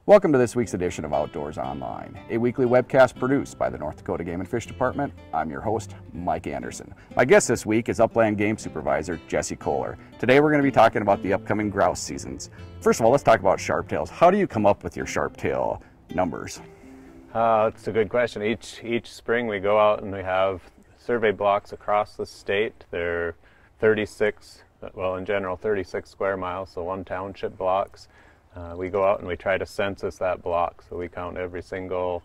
Welcome to this week's edition of Outdoors Online, a weekly webcast produced by the North Dakota Game and Fish Department. I'm your host, Mike Anderson. My guest this week is Upland Game Supervisor Jesse Kohler. Today we're going to be talking about the upcoming grouse seasons. First of all, let's talk about sharptails. How do you come up with your sharptail numbers? It's a good question. Each spring we go out and we have survey blocks across the state. They're 36, well in general 36 square miles, so one township blocks. We go out and we try to census that block, so we count every single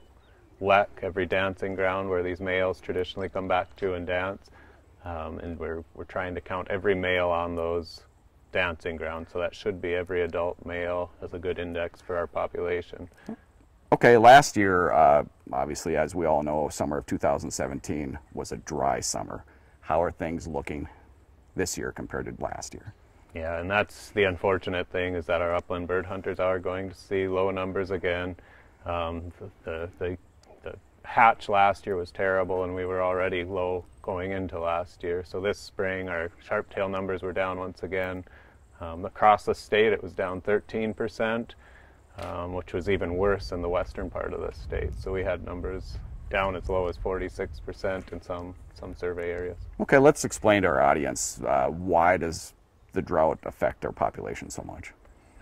lek, every dancing ground where these males traditionally come back to and dance, and we're trying to count every male on those dancing grounds, so that should be every adult male as a good index for our population. Okay, last year, obviously as we all know, summer of 2017 was a dry summer. How are things looking this year compared to last year? Yeah, and that's the unfortunate thing, is that our upland bird hunters are going to see low numbers again. The hatch last year was terrible, and we were already low going into last year. So this spring, our sharptail numbers were down once again. Across the state, it was down 13%, which was even worse in the western part of the state. So we had numbers down as low as 46% in some survey areas. Okay, let's explain to our audience, why does the drought affect our population so much?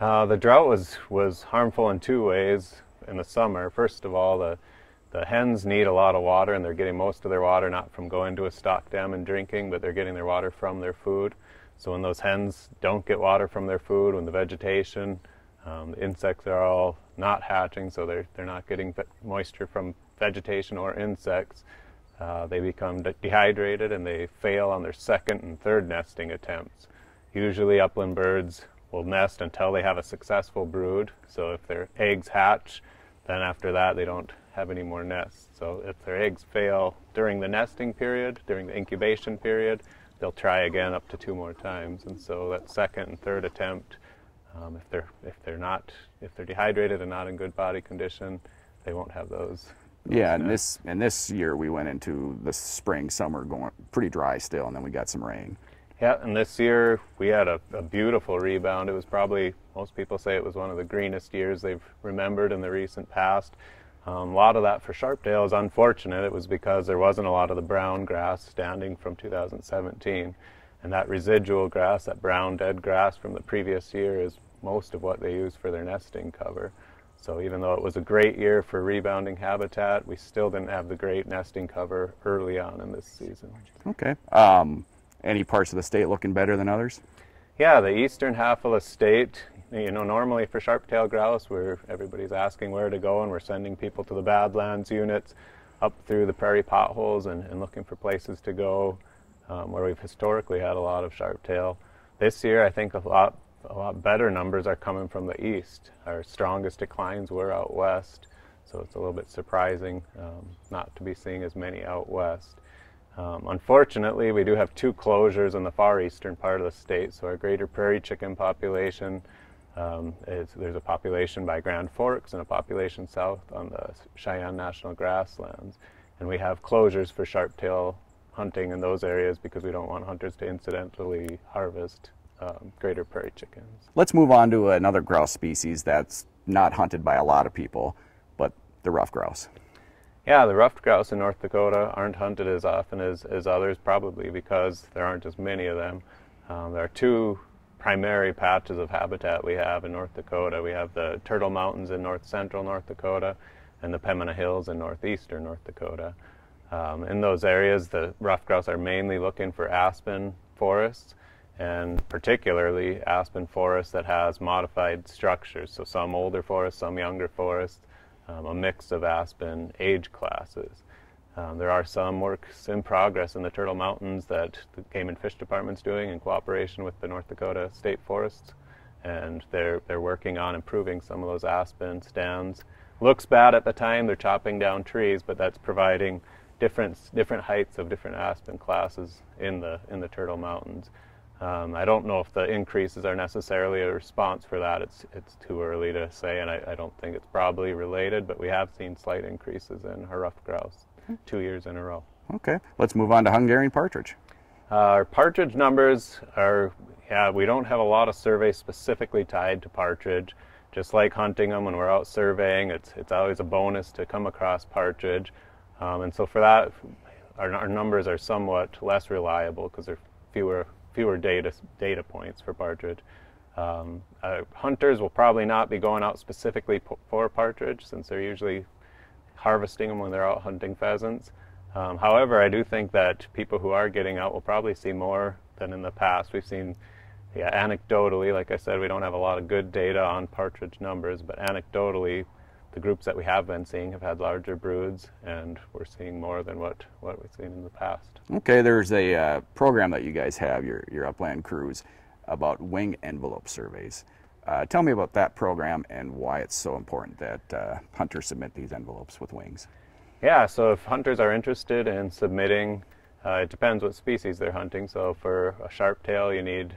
The drought was harmful in two ways in the summer. First of all, the hens need a lot of water, and they're getting most of their water not from going to a stock dam and drinking, but they're getting their water from their food. So when those hens don't get water from their food, when the vegetation, the insects are all not hatching, so they're not getting moisture from vegetation or insects, they become dehydrated and they fail on their second and third nesting attempts. Usually upland birds will nest until they have a successful brood. So if their eggs hatch, then after that they don't have any more nests. So if their eggs fail during the nesting period, during the incubation period, they'll try again up to 2 more times. And so that second and third attempt, if they're dehydrated and not in good body condition, they won't have those. Yeah, and this year we went into the spring, summer going pretty dry still, and then we got some rain. Yeah, and this year we had a beautiful rebound. It was probably, most people say it was one of the greenest years they've remembered in the recent past. A lot of that for sharptail is unfortunate. It was because there wasn't a lot of the brown grass standing from 2017. And that residual grass, that brown dead grass from the previous year, is most of what they use for their nesting cover. So even though it was a great year for rebounding habitat, we still didn't have the great nesting cover early on in this season. Okay. Any parts of the state looking better than others? Yeah, the eastern half of the state, you know, normally for sharptail grouse, where everybody's asking where to go, and we're sending people to the Badlands units up through the prairie potholes and looking for places to go where we've historically had a lot of sharptail. This year, I think a lot better numbers are coming from the east. Our strongest declines were out west, so it's a little bit surprising not to be seeing as many out west. Unfortunately, we do have 2 closures in the far eastern part of the state. So our greater Prairie Chicken population, there's a population by Grand Forks and a population south on the Cheyenne National Grasslands. And we have closures for sharptail hunting in those areas because we don't want hunters to incidentally harvest greater Prairie Chickens. Let's move on to another grouse species that's not hunted by a lot of people, but the ruffed grouse. Yeah, the ruffed grouse in North Dakota aren't hunted as often as others, probably because there aren't as many of them. There are 2 primary patches of habitat we have in North Dakota. We have the Turtle Mountains in north-central North Dakota and the Pembina Hills in northeastern North Dakota. In those areas, the ruffed grouse are mainly looking for aspen forests, and particularly aspen forests that has modified structures. So some older forests, some younger forests, a mix of aspen age classes. There are some works in progress in the Turtle Mountains that the Game and Fish Department's doing in cooperation with the North Dakota State Forests, and they're working on improving some of those aspen stands. Looks bad at the time, they're chopping down trees, but that's providing different heights of different aspen classes in the Turtle Mountains. I don't know if the increases are necessarily a response for that. It's too early to say, and I don't think it's probably related, but we have seen slight increases in our ruffed grouse 2 years in a row. Okay, let's move on to Hungarian partridge. Our partridge numbers are, we don't have a lot of surveys specifically tied to partridge. just like hunting them when we're out surveying. It's always a bonus to come across partridge, and so for that, our numbers are somewhat less reliable because there are fewer data points for partridge. Hunters will probably not be going out specifically for partridge, since they're usually harvesting them when they're out hunting pheasants. However, I do think that people who are getting out will probably see more than in the past. We've seen, anecdotally, like I said, we don't have a lot of good data on partridge numbers, but anecdotally, the groups that we have been seeing have had larger broods, and we're seeing more than what we've seen in the past. Okay, there's a program that you guys have, your Upland Cruise, about wing envelope surveys. Tell me about that program and why it's so important that hunters submit these envelopes with wings. Yeah, so if hunters are interested in submitting, it depends what species they're hunting. So for a sharptail, you need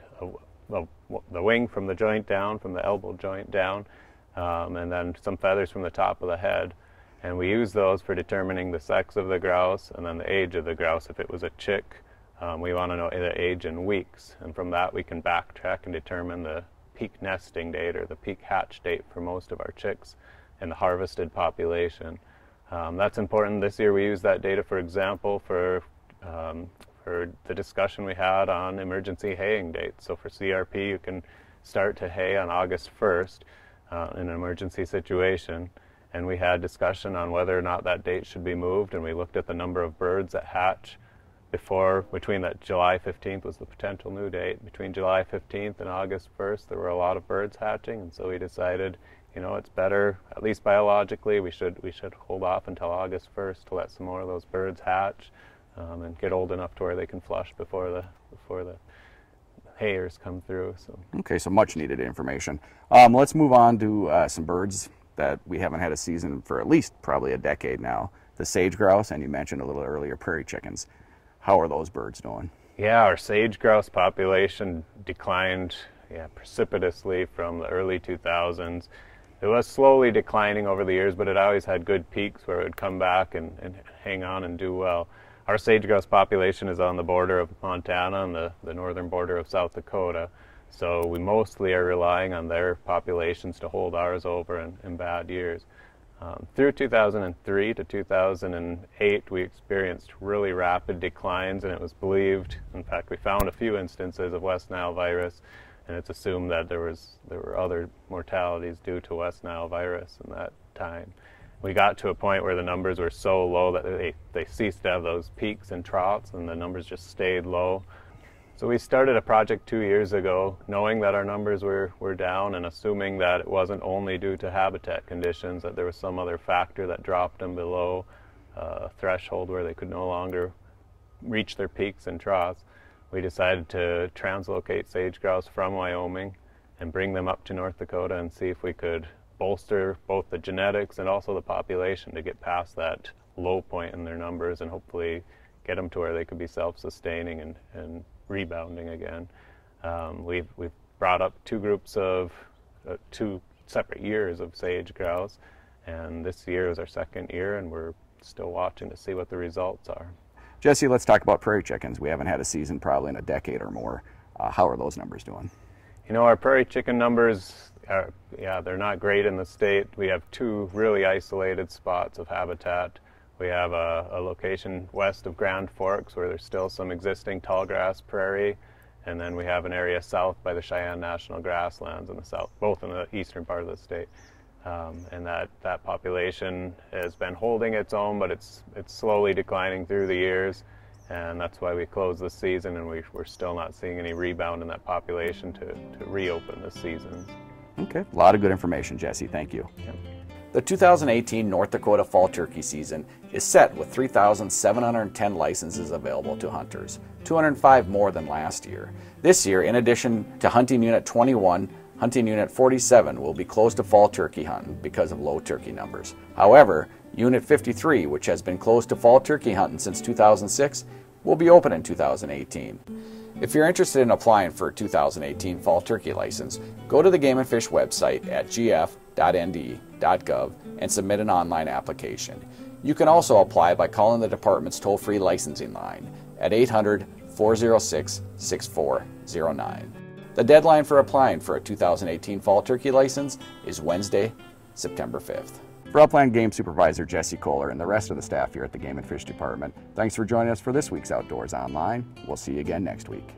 the wing from the joint down, from the elbow joint down, and then some feathers from the top of the head. And we use those for determining the sex of the grouse and then the age of the grouse. If it was a chick, we want to know the age in weeks, and from that we can backtrack and determine the peak nesting date or the peak hatch date for most of our chicks and the harvested population. That's important. This year we used that data, for example, for the discussion we had on emergency haying dates. So for CRP, you can start to hay on August 1st in an emergency situation. And we had discussion on whether or not that date should be moved, and we looked at the number of birds that hatch between that July 15th was the potential new date. Between July 15th and August 1st, there were a lot of birds hatching, and so we decided, it's better, at least biologically, we should hold off until August 1st to let some more of those birds hatch and get old enough to where they can flush before the hayers come through. So. Okay, so much needed information. Let's move on to some birds that we haven't had a season for at least probably a decade now. The sage grouse, and you mentioned a little earlier prairie chickens. How are those birds doing? Yeah, our sage grouse population declined precipitously from the early 2000s. It was slowly declining over the years, but it always had good peaks where it would come back and hang on and do well. Our sage grouse population is on the border of Montana and the northern border of South Dakota, so we mostly are relying on their populations to hold ours over in bad years. Through 2003 to 2008, we experienced really rapid declines, and it was believed, in fact, we found a few instances of West Nile virus, and it's assumed that there were other mortalities due to West Nile virus in that time. We got to a point where the numbers were so low that they ceased to have those peaks and troughs, and the numbers just stayed low. So we started a project 2 years ago, knowing that our numbers were down and assuming that it wasn't only due to habitat conditions, that there was some other factor that dropped them below a threshold where they could no longer reach their peaks and troughs. We decided to translocate sage grouse from Wyoming and bring them up to North Dakota and see if we could bolster both the genetics and also the population to get past that low point in their numbers and hopefully get them to where they could be self-sustaining and rebounding again. We've brought up two groups of 2 separate years of sage grouse, and this year is our second year, and we're still watching to see what the results are. Jesse, let's talk about prairie chickens. We haven't had a season probably in a decade or more. How are those numbers doing? Our prairie chicken numbers they're not great in the state. We have 2 really isolated spots of habitat. We have a location west of Grand Forks where there's still some existing tallgrass prairie, and then we have an area south by the Cheyenne National Grasslands in the south, both in the eastern part of the state. And that population has been holding its own, but it's slowly declining through the years, and that's why we closed the season, and we're still not seeing any rebound in that population to reopen the seasons. Okay, a lot of good information, Jesse. Thank you. Yep. The 2018 North Dakota fall turkey season is set with 3,710 licenses available to hunters, 205 more than last year. This year, in addition to Hunting Unit 21, Hunting Unit 47 will be closed to fall turkey hunting because of low turkey numbers. However, Unit 53, which has been closed to fall turkey hunting since 2006, will be open in 2018. If you're interested in applying for a 2018 fall turkey license, go to the Game and Fish website at gf.nd.gov and submit an online application. You can also apply by calling the department's toll-free licensing line at 800-406-6409. The deadline for applying for a 2018 fall turkey license is Wednesday, September 5th. For Upland Game Supervisor Jesse Kohler and the rest of the staff here at the Game and Fish Department, thanks for joining us for this week's Outdoors Online. We'll see you again next week.